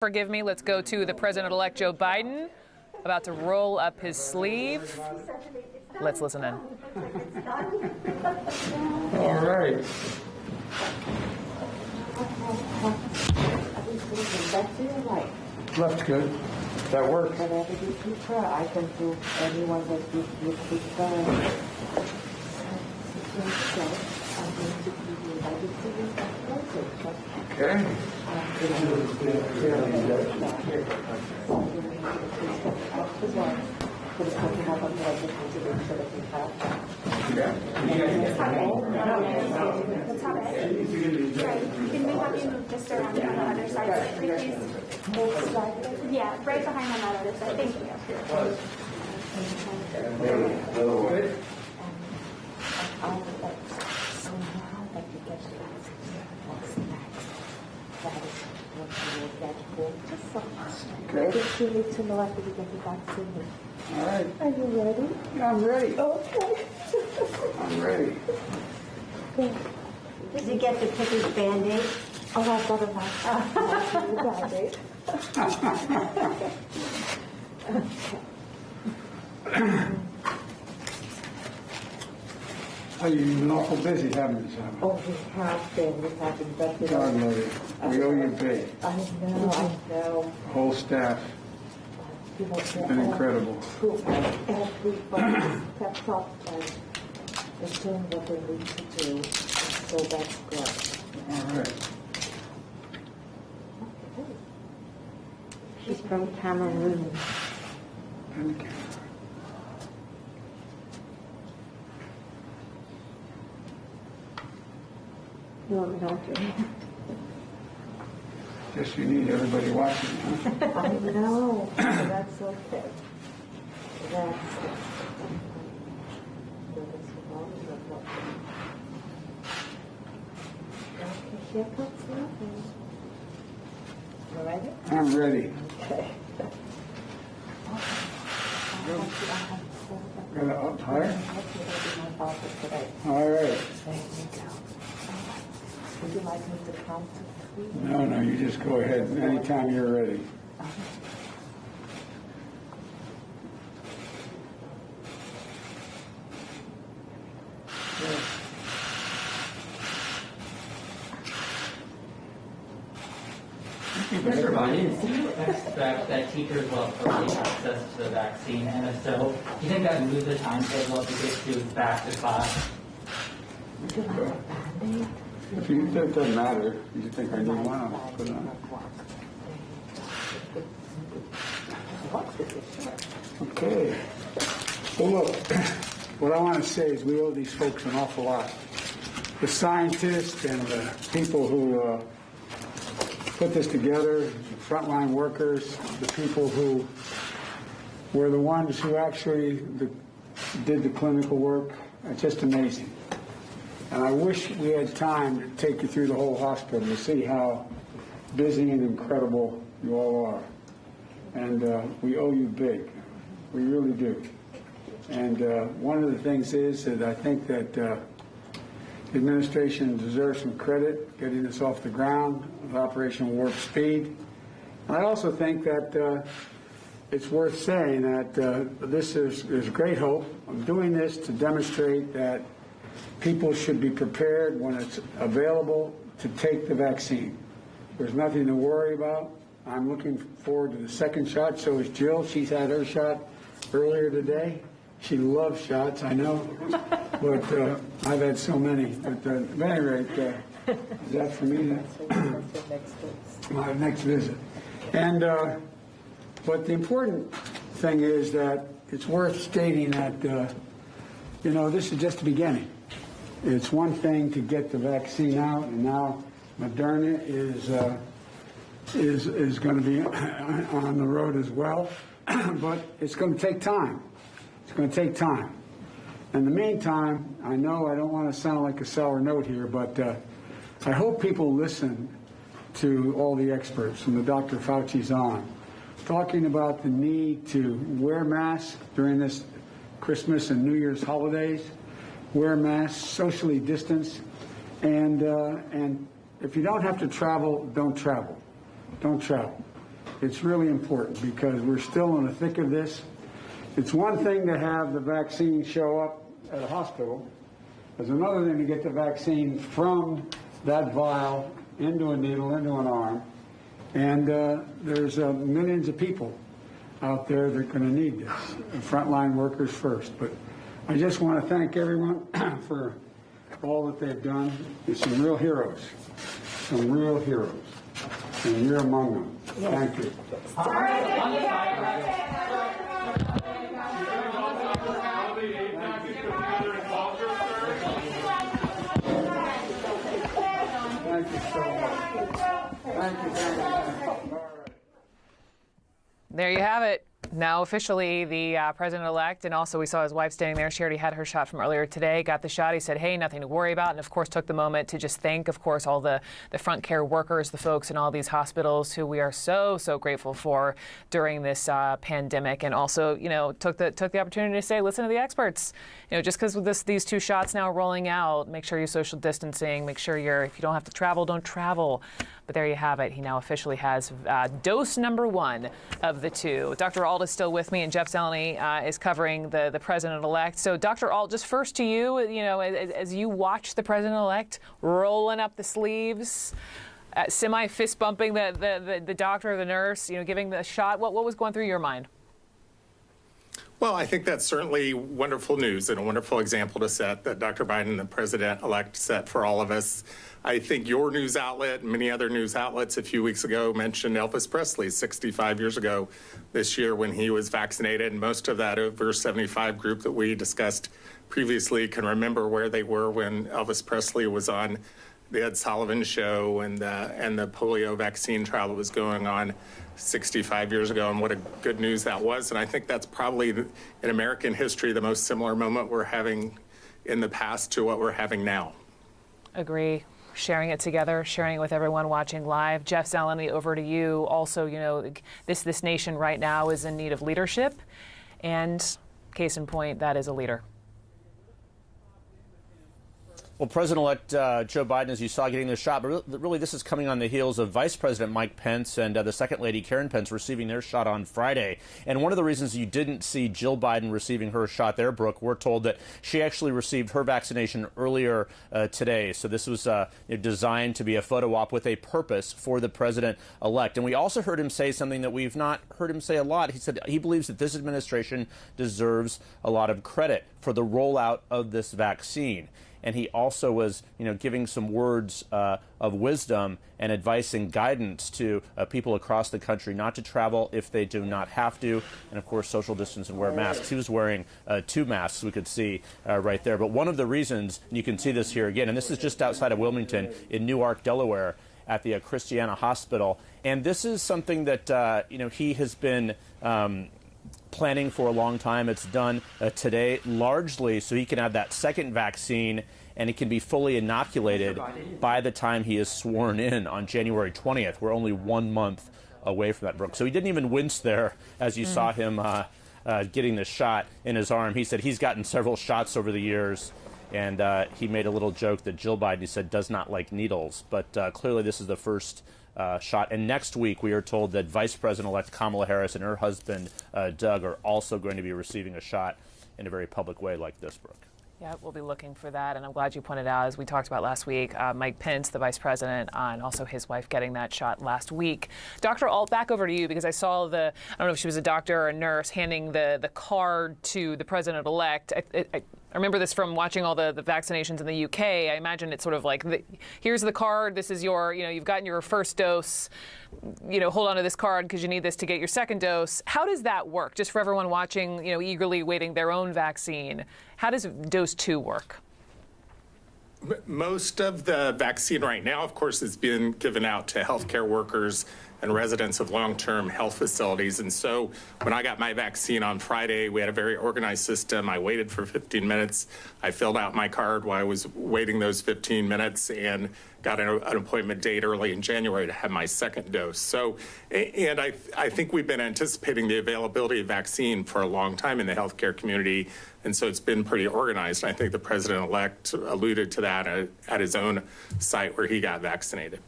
Forgive me. Let's go to the President-elect Joe Biden, about to roll up his sleeve. Let's listen in. All right. Left's good. That works. Whatever you prefer, I can do anyone that you prefer. I'm going to give you Okay. Can we have you move just around on the other side, please? Yeah, right behind on that other side. Thank you. So now that you get to what's next? That is what you will get for just so much. Okay. What you need to know after you get the vaccine. All right. Are you ready? I'm ready. Okay. I'm ready. Good. Did you get to pick his Band-Aid? Oh, I've got a nice Band-Aid. Oh, you've been awful busy, haven't you, Simon? Oh, we have been. We have invested. God love you. We owe you big. I know. Whole staff. You know, It's been incredible. Everybody steps up and is doing what they need to do. So that's good. All right. She's from Cameroon. Thank you. You want me to help you? Guess you need everybody watching, huh? I know. That's okay. That's okay, here comes nothing. You ready? I'm ready. Okay. Got it up higher? Today. All right. There you go. Would you like me to count to 3? No, you just go ahead anytime you're ready. Mr. Biden, do you expect that teachers will have early access to the vaccine? And if so, do you think that moves the timetable to get students back to class? Would you like a Band-Aid? If you think it doesn't matter, you think I need one, I'll put it on. Okay. Well, look, what I want to say is we owe these folks an awful lot. The scientists and the people who put this together, the frontline workers, the people who were the ones who actually did the clinical work. It's just amazing. And I wish we had time to take you through the whole hospital to see how busy and incredible you all are. And we owe you big. We really do. And one of the things is that I think that the administration deserves some credit getting this off the ground with Operation Warp Speed. And I also think that it's worth saying that there's great hope. I'm doing this to demonstrate that people should be prepared when it's available to take the vaccine. There's nothing to worry about. I'm looking forward to the second shot. So is Jill. She's had her shot earlier today. She loves shots, I know, but I've had so many. But at any rate, is that for me? My next visit. And but the important thing is that it's worth stating that this is just the beginning. It's one thing to get the vaccine out, and now Moderna is going to be on the road as well. But it's going to take time. It's going to take time. In the meantime, I know I don't want to sound like a sour note here, but I hope people listen to all the experts from the Dr. Fauci's on, talking about the need to wear masks during this Christmas and New Year's holidays, wear masks, socially distance, and if you don't have to travel, don't travel. Don't travel. It's really important because we're still in the thick of this. It's one thing to have the vaccine show up at a hospital. There's another thing to get the vaccine from that vial into a needle, into an arm. And there's millions of people out there that are going to need this, frontline workers first. But I just want to thank everyone for all that they've done. There's some real heroes, and you're among them. Thank you. Thank you so much. Thank you. All right. There you have it. Now officially the president-elect, and also we saw his wife standing there. She already had her shot from earlier today, got the shot. He said, hey, nothing to worry about, and of course took the moment to just thank, of course, all the front care workers, the folks in all these hospitals who we are so grateful for during this pandemic, and also, you know, took the opportunity to say, listen to the experts. You know, just because these 2 shots now rolling out, make sure you're social distancing, make sure if you don't have to travel, don't travel. But there you have it. He now officially has dose number 1 of the 2. Dr. Alt is still with me, and Jeff Zeleny is covering the president-elect. So, Dr. Alt, just first to you, you know, as you watch the president-elect rolling up the sleeves, semi-fist bumping the doctor or the nurse, you know, giving the shot, what was going through your mind? Well, I think that's certainly wonderful news and a wonderful example to set that Dr. Biden, the president-elect, set for all of us. I think your news outlet and many other news outlets a few weeks ago mentioned Elvis Presley 65 years ago this year when he was vaccinated. And most of that over 75 group that we discussed previously can remember where they were when Elvis Presley was on the Ed Sullivan Show and the polio vaccine trial that was going on 65 years ago, and what a good news that was. And I think that's probably, in American history, the most similar moment we're having in the past to what we're having now. Agree. Sharing it together, sharing it with everyone watching live. Jeff Zeleny, over to you. Also, you know, this nation right now is in need of leadership, and case in point, that is a leader. Well, President-elect Joe Biden, as you saw, getting the shot, but really this is coming on the heels of Vice President Mike Pence and the Second Lady Karen Pence receiving their shot on Friday. And one of the reasons you didn't see Jill Biden receiving her shot there, Brooke, we're told that she actually received her vaccination earlier today. So this was designed to be a photo op with a purpose for the president-elect. And we also heard him say something that we've not heard him say a lot. He said he believes that this administration deserves a lot of credit for the rollout of this vaccine. And he also was, giving some words of wisdom and advice and guidance to people across the country not to travel if they do not have to, and of course social distance and wear masks. He was wearing 2 masks, we could see right there. But one of the reasons, and you can see this here again, and this is just outside of Wilmington in Newark, Delaware, at the Christiana Hospital, and this is something that he has been planning for a long time. It's done today largely so he can have that second vaccine and he can be fully inoculated by the time he is sworn in on January 20th. We're only 1 month away from that, Brooke. So he didn't even wince there as you saw him getting the shot in his arm. He said he's gotten several shots over the years, and he made a little joke that Jill Biden, he said, does not like needles. But clearly this is the first shot. And next week, we are told that Vice President-elect Kamala Harris and her husband, Doug, are also going to be receiving a shot in a very public way like this, Brooke. Yeah, we'll be looking for that. And I'm glad you pointed out, as we talked about last week, Mike Pence, the vice president, and also his wife getting that shot last week. Dr. Alt, back over to you, because I saw I don't know if she was a doctor or a nurse, handing the card to the president-elect. I remember this from watching all the vaccinations in the UK. I imagine it's sort of like, here's the card. This is your, you've gotten your first dose. Hold on to this card because you need this to get your second dose. How does that work? Just for everyone watching, eagerly waiting their own vaccine. How does dose 2 work? Most of the vaccine right now, of course, is being given out to healthcare workers and residents of long-term health facilities. And so when I got my vaccine on Friday, we had a very organized system. I waited for 15 minutes. I filled out my card while I was waiting those 15 minutes and got an appointment date early in January to have my second dose. So, and I think we've been anticipating the availability of vaccine for a long time in the healthcare community. And so it's been pretty organized. I think the president-elect alluded to that at his own site where he got vaccinated.